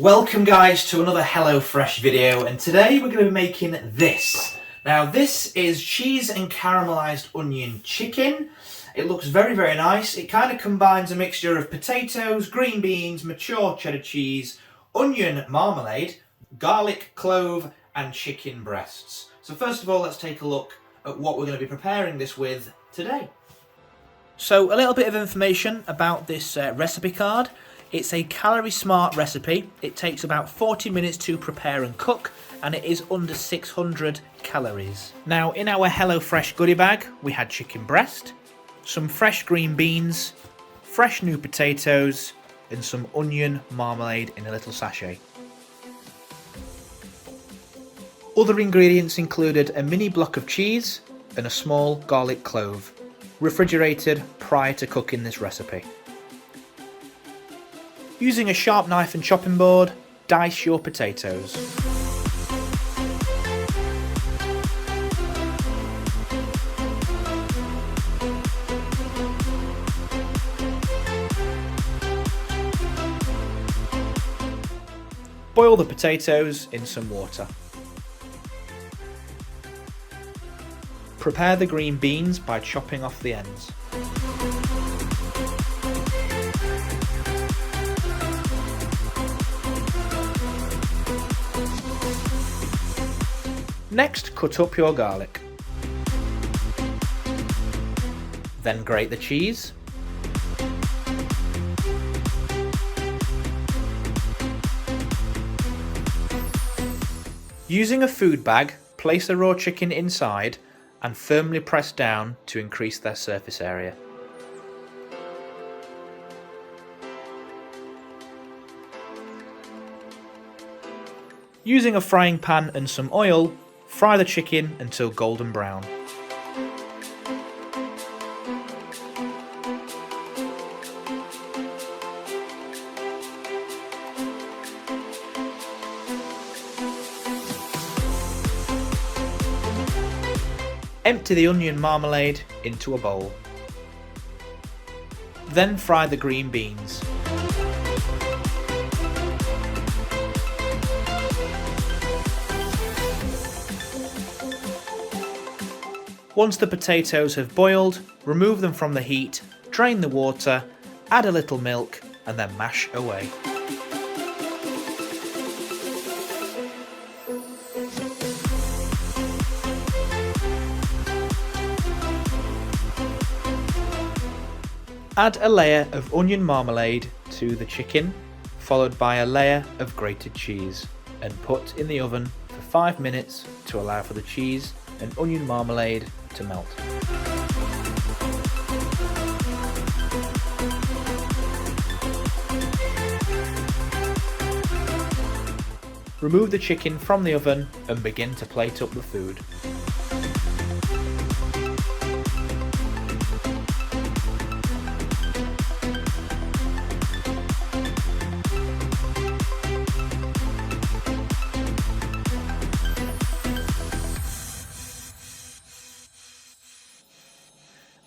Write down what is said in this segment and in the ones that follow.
Welcome guys to another HelloFresh video, and today we're going to be making this. Now this is cheese and caramelized onion chicken. It looks very nice. It kind of combines a mixture of potatoes, green beans, mature cheddar cheese, onion marmalade, garlic, clove and chicken breasts. So first of all, let's take a look at what we're going to be preparing this with today. So a little bit of information about this recipe card. It's a calorie smart recipe. It takes about 40 minutes to prepare and cook, and it is under 600 calories. Now in our HelloFresh goodie bag we had chicken breast, some fresh green beans, fresh new potatoes and some onion marmalade in a little sachet. Other ingredients included a mini block of cheese and a small garlic clove, refrigerated prior to cooking this recipe. Using a sharp knife and chopping board, dice your potatoes. Boil the potatoes in some water. Prepare the green beans by chopping off the ends. Next, cut up your garlic. Then grate the cheese. Using a food bag, place the raw chicken inside and firmly press down to increase their surface area. Using a frying pan and some oil, fry the chicken until golden brown. Empty the onion marmalade into a bowl. Then fry the green beans. Once the potatoes have boiled, remove them from the heat, drain the water, add a little milk and then mash away. Add a layer of onion marmalade to the chicken, followed by a layer of grated cheese, and put in the oven for 5 minutes to allow for the cheese and onion marmalade to melt. Remove the chicken from the oven and begin to plate up the food.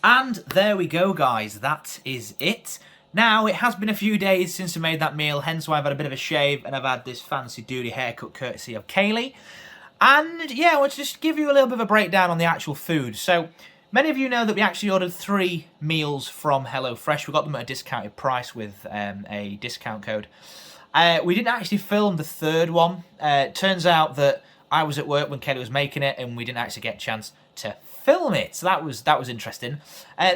And there we go guys, that is it. Now it has been a few days since I made that meal, hence why I've had a bit of a shave and I've had this fancy duty haircut courtesy of Kaylee. And yeah, I want to just give you a little bit of a breakdown on the actual food. So many of you know that we actually ordered 3 meals from HelloFresh. We got them at a discounted price with a discount code. We didn't actually film the 3rd one. Turns out that I was at work when Kaylee was making it and we didn't actually get a chance to film it, so that was interesting.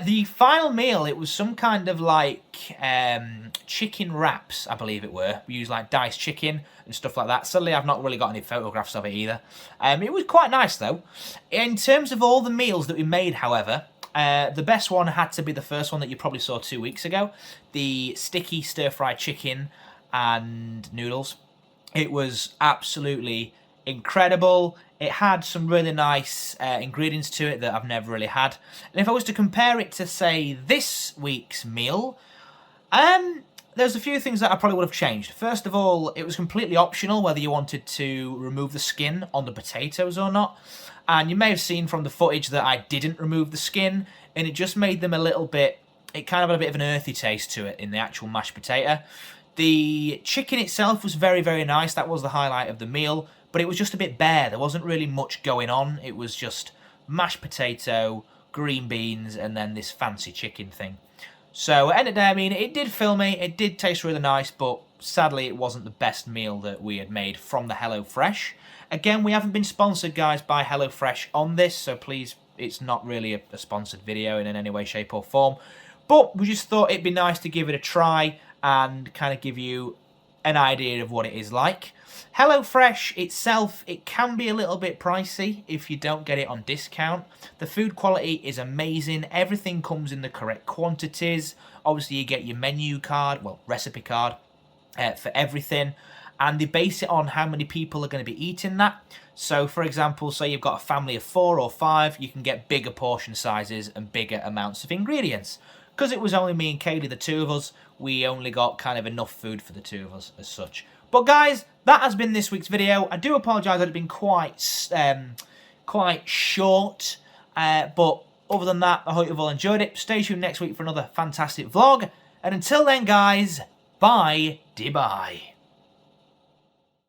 The final meal, it was some kind of like chicken wraps, I believe it were. We used like diced chicken and stuff like that. Sadly, I've not really got any photographs of it either. It was quite nice though. In terms of all the meals that we made, however, the best one had to be the first one that you probably saw 2 weeks ago, the sticky stir-fried chicken and noodles. It was absolutely incredible. It had some really nice ingredients to it that I've never really had. And if I was to compare it to, say, this week's meal, there's a few things that I probably would have changed. First of all, it was completely optional whether you wanted to remove the skin on the potatoes or not. And you may have seen from the footage that I didn't remove the skin, and it just made them a little bit, it kind of had a bit of an earthy taste to it in the actual mashed potato. The chicken itself was very, very nice. That was the highlight of the meal. But it was just a bit bare. There wasn't really much going on. It was just mashed potato, green beans, and then this fancy chicken thing. So at the end of the day, I mean, it did fill me. It did taste really nice, but sadly it wasn't the best meal that we had made from the HelloFresh. Again, we haven't been sponsored, guys, by HelloFresh on this, so please, it's not really a sponsored video in any way, shape or form. But we just thought it'd be nice to give it a try and kind of give you an idea of what it is like. HelloFresh itself, it can be a little bit pricey if you don't get it on discount. The food quality is amazing. Everything comes in the correct quantities. Obviously, you get your menu card, well, recipe card for everything. And they base it on how many people are going to be eating that. So, for example, say you've got a family of 4 or 5, you can get bigger portion sizes and bigger amounts of ingredients. Because it was only me and Kaylee, the two of us, we only got kind of enough food for the two of us as such. But guys, that has been this week's video. I do apologise that it's been quite short. But other than that, I hope you've all enjoyed it. Stay tuned next week for another fantastic vlog. And until then, guys, bye-de-bye.